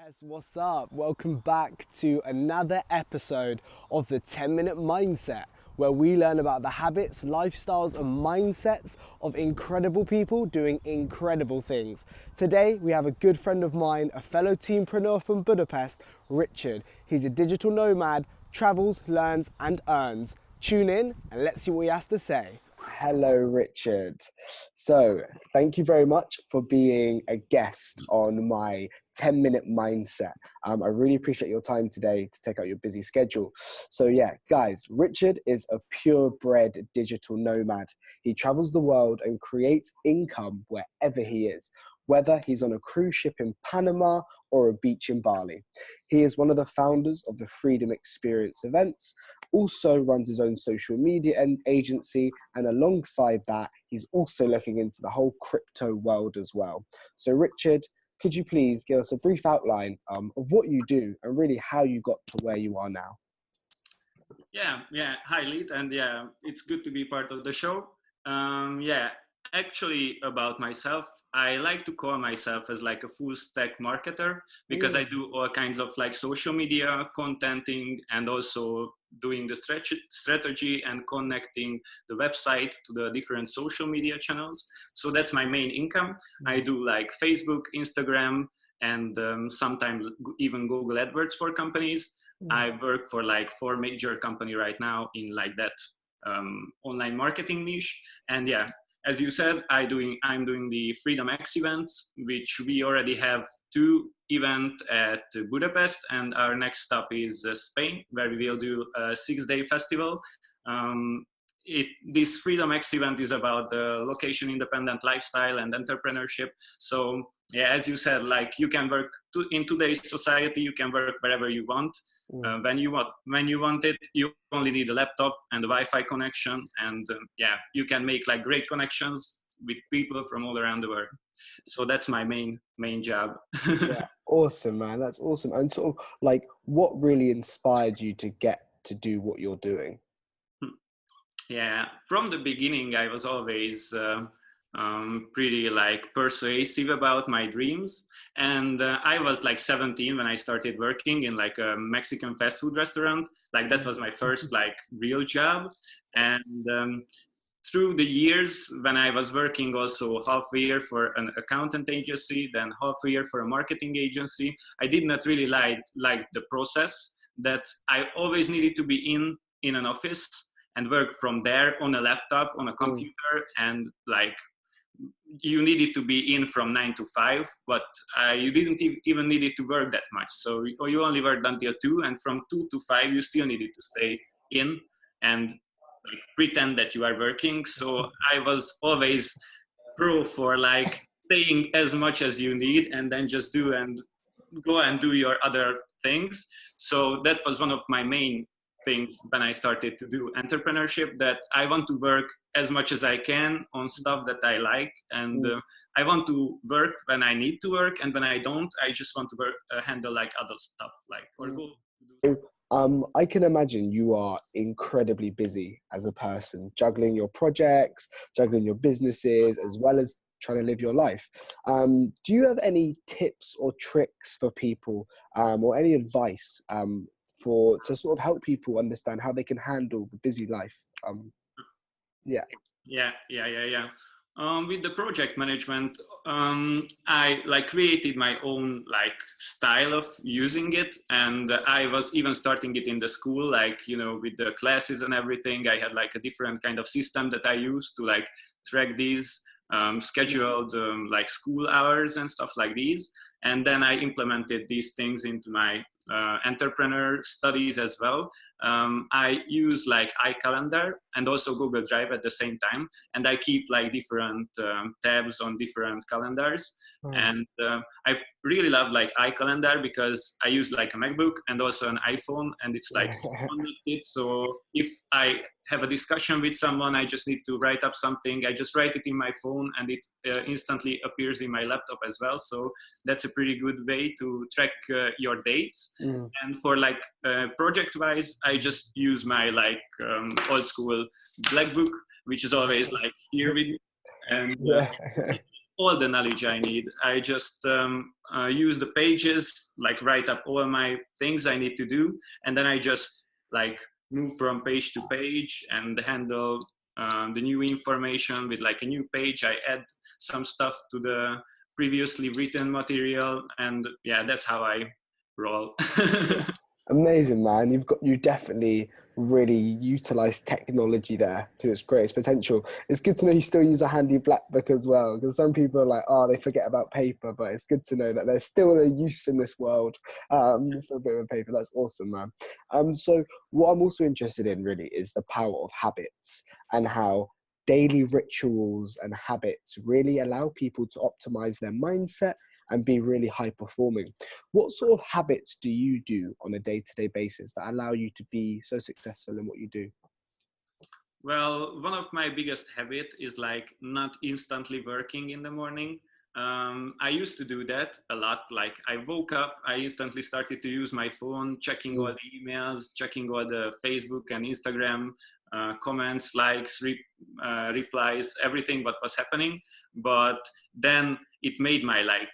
Yes, what's up? Welcome back to another episode of the 10-Minute Mindset, where we learn about the habits, lifestyles, and mindsets of incredible people doing incredible things. Today, we have a good friend of mine, a fellow teampreneur from Budapest, Richard. He's a digital nomad, travels, learns, and earns. Tune in and let's see what he has to say. Hello, Richard. So, thank you very much for being a guest on my 10-minute mindset. I really appreciate your time today to take out your busy schedule. So yeah, guys, Richard is a purebred digital nomad. He travels the world and creates income wherever he is, whether he's on a cruise ship in Panama or a beach in Bali. He is one of the founders of the Freedom Experience events, also runs his own social media agency, and alongside that, he's also looking into the whole crypto world as well. So Richard, could you please give us a brief outline of what you do and really how you got to where you are now? Yeah. Hi, Lead, and yeah, it's good to be part of the show. Yeah, actually, about myself, I like to call myself as like a full stack marketer because I do all kinds of like social media contenting and also doing the strategy and connecting the website to the different social media channels. So that's my main income. I do like Facebook, Instagram, and sometimes even Google AdWords for companies. I work for like 4 major company right now in like that online marketing niche. And yeah, as you said, I'm doing the Freedom X events, which we already have 2 events at Budapest, and our next stop is Spain, where we will do a 6-day festival. This Freedom X event is about the location independent lifestyle and entrepreneurship. So yeah, as you said, like you can work in today's society, you can work wherever you want. When you want it, you only need a laptop and a Wi-Fi connection, and yeah, you can make like great connections with people from all around the world. So that's my main job. Yeah, awesome, man. That's awesome. And sort of like, what really inspired you to get to do what you're doing? Yeah, from the beginning, I was always pretty like persuasive about my dreams, and I was like 17 when I started working in like a Mexican fast food restaurant. Like that was my first like real job. And through the years, when I was working also half a year for an accountant agency, then half a year for a marketing agency, I did not really like the process that I always needed to be in an office and work from there on a laptop, on a computer, and like you needed to be in from 9 to 5, but you didn't even needed to work that much. So you only worked until 2, and from 2 to 5, you still needed to stay in and like pretend that you are working. So I was always pro for like staying as much as you need and then just go and do your other things. So that was one of my main things when I started to do entrepreneurship, that I want to work as much as I can on stuff that I like, and I want to work when I need to work, and when I don't, I just want to handle like other stuff, like or go. I can imagine you are incredibly busy as a person, juggling your projects, juggling your businesses, as well as trying to live your life. Do you have any tips or tricks for people, or any advice to sort of help people understand how they can handle the busy life? Yeah. With the project management, I like created my own like style of using it, and I was even starting it in the school, like with the classes and everything. I had like a different kind of system that I used to like track these scheduled like school hours and stuff like these, and then I implemented these things into my entrepreneur studies as well. I use like iCalendar and also Google Drive at the same time, and I keep like different tabs on different calendars. And I really love like iCalendar because I use like a MacBook and also an iPhone, and it's like connected. So if I have a discussion with someone, I just need to write up something. I just write it in my phone, and it instantly appears in my laptop as well. So that's a pretty good way to track your dates. And for like project wise, I just use my like old school black book, which is always like here with me. And all the knowledge I need. I just use the pages, like write up all my things I need to do, and then I just like move from page to page and handle the new information with like a new page. I add some stuff to the previously written material, and yeah, that's how I roll. Amazing, man. You definitely really utilized technology there to its greatest potential. It's good to know you still use a handy black book as well, because some people are like, oh, they forget about paper, but it's good to know that there's still a use in this world for a bit of paper. That's awesome, man. So what I'm also interested in really is the power of habits and how daily rituals and habits really allow people to optimize their mindset and be really high performing. What sort of habits do you do on a day-to-day basis that allow you to be so successful in what you do? Well, one of my biggest habit is like not instantly working in the morning. I used to do that a lot. Like I woke up, I instantly started to use my phone, checking all Mm, the emails, checking all the Facebook and Instagram comments, likes, replies, everything what was happening. But then it made my like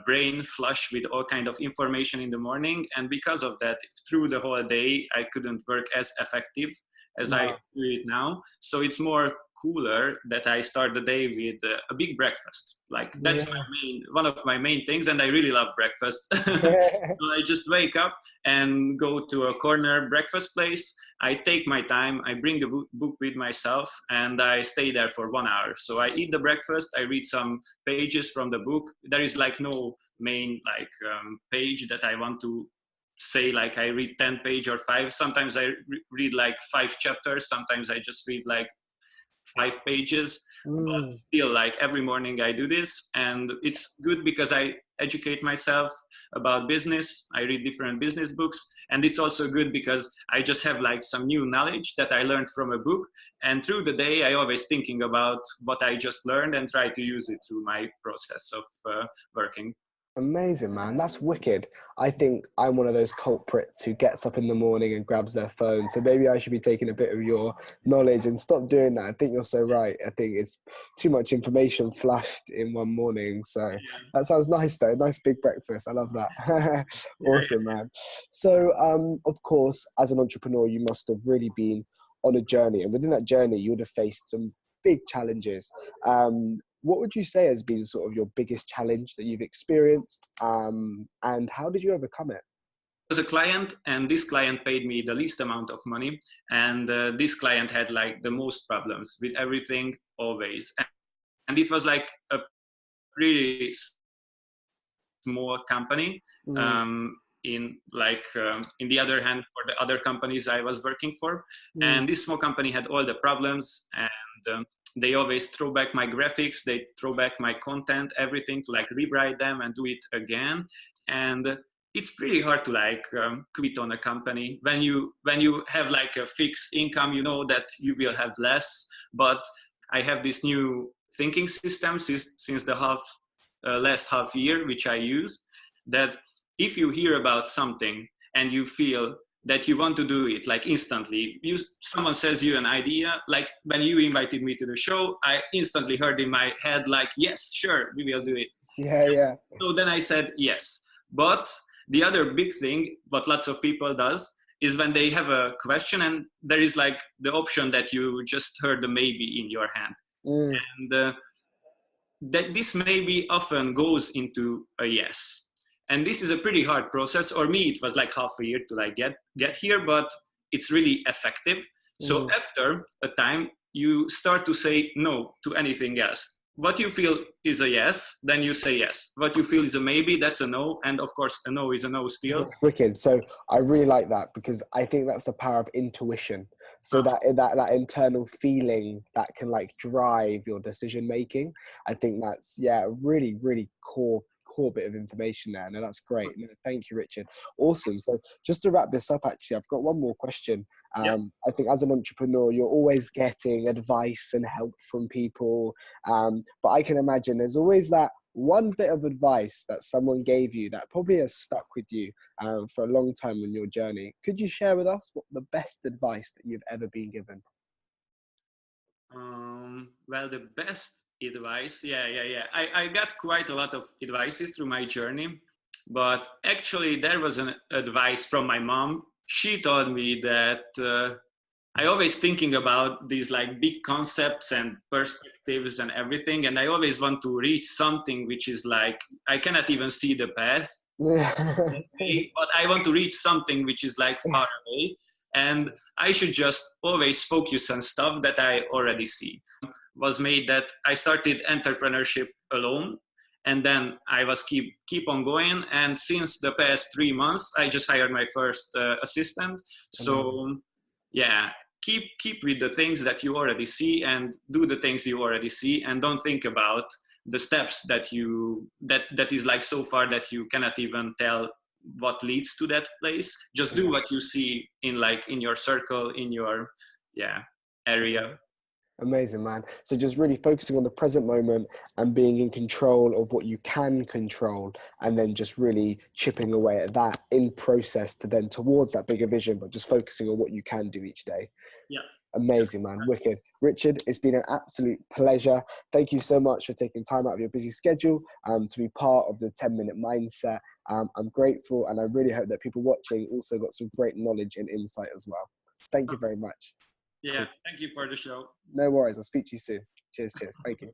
brain flush with all kind of information in the morning, and because of that, through the whole day, I couldn't work as effective as I do wow. it now. So it's more cooler that I start the day with a big breakfast. Like that's Yeah. one of my main things, and I really love breakfast. So I just wake up and go to a corner breakfast place. I take my time. I bring the book with myself, and I stay there for 1 hour. So I eat the breakfast. I read some pages from the book. There is like no main like page that I want to say like I read 10 page or five. Sometimes I read like 5 chapters. Sometimes I just read like 5 pages. But Mm. still, like every morning I do this, and it's good because I educate myself about business. I read different business books, and it's also good because I just have like some new knowledge that I learned from a book, and through the day I always thinking about what I just learned and try to use it through my process of working. Amazing, man. That's wicked. I think I'm one of those culprits who gets up in the morning and grabs their phone. So maybe I should be taking a bit of your knowledge and stop doing that. I think you're so right. I think it's too much information flushed in one morning. So that sounds nice, though. Nice big breakfast. I love that. Awesome, man. So, of course, as an entrepreneur, you must have really been on a journey. And within that journey, you would have faced some big challenges. What would you say has been sort of your biggest challenge that you've experienced, and how did you overcome it? Was a client, and this client paid me the least amount of money, and this client had like the most problems with everything always, and it was like a pretty small company. Mm, In the other hand, for the other companies I was working for, mm, and this small company had all the problems, and they always throw back my graphics, they throw back my content, everything, to like rewrite them and do it again. And it's pretty hard to like quit on a company when you have like a fixed income. You know that you will have less, but I have this new thinking system since the last half year, which I use, that if you hear about something and you feel that you want to do it like instantly, someone says you an idea, like when you invited me to the show, I instantly heard in my head like, yes, sure, we will do it. yeah, yeah. So then I said yes. But the other big thing, what lots of people does, is when they have a question and there is like the option that you just heard the maybe in your hand. Mm, And that this maybe often goes into a yes. And this is a pretty hard process. Or me, it was like half a year to like get here, but it's really effective. So mm. after a time, you start to say no to anything else. What you feel is a yes, then you say yes. What you feel is a maybe, that's a no. And of course, a no is a no still. Wicked. So I really like that because I think that's the power of intuition. So Uh, that internal feeling that can like drive your decision making. I think that's, yeah, a really really core bit of information there. No, that's great. No, thank you, Richard. Awesome. So just to wrap this up, actually, I've got one more question. yeah. I think as an entrepreneur, you're always getting advice and help from people, but I can imagine there's always that one bit of advice that someone gave you that probably has stuck with you for a long time on your journey. Could you share with us what the best advice that you've ever been given? Well, the best Advice, yeah. I got quite a lot of advices through my journey, but actually there was an advice from my mom. She told me that I always thinking about these like big concepts and perspectives and everything, and I always want to reach something which is like I cannot even see the path, but I want to reach something which is like far away, and I should just always focus on stuff that I already see. Was made that I started entrepreneurship alone, and then I was keep on going, and since the past 3 months I just hired my first assistant. So yeah, keep with the things that you already see and do the things you already see, and don't think about the steps that is like so far that you cannot even tell what leads to that place. Just do what you see in your circle, in your area. Amazing, man. So just really focusing on the present moment and being in control of what you can control, and then just really chipping away at that in process to then towards that bigger vision, but just focusing on what you can do each day. Yeah. Amazing, man. Wicked. Richard, it's been an absolute pleasure. Thank you so much for taking time out of your busy schedule to be part of the 10-minute mindset. I'm grateful, and I really hope that people watching also got some great knowledge and insight as well. Thank you very much. Yeah, Cool. thank you for the show. No worries. I'll speak to you soon. Cheers. Thank you.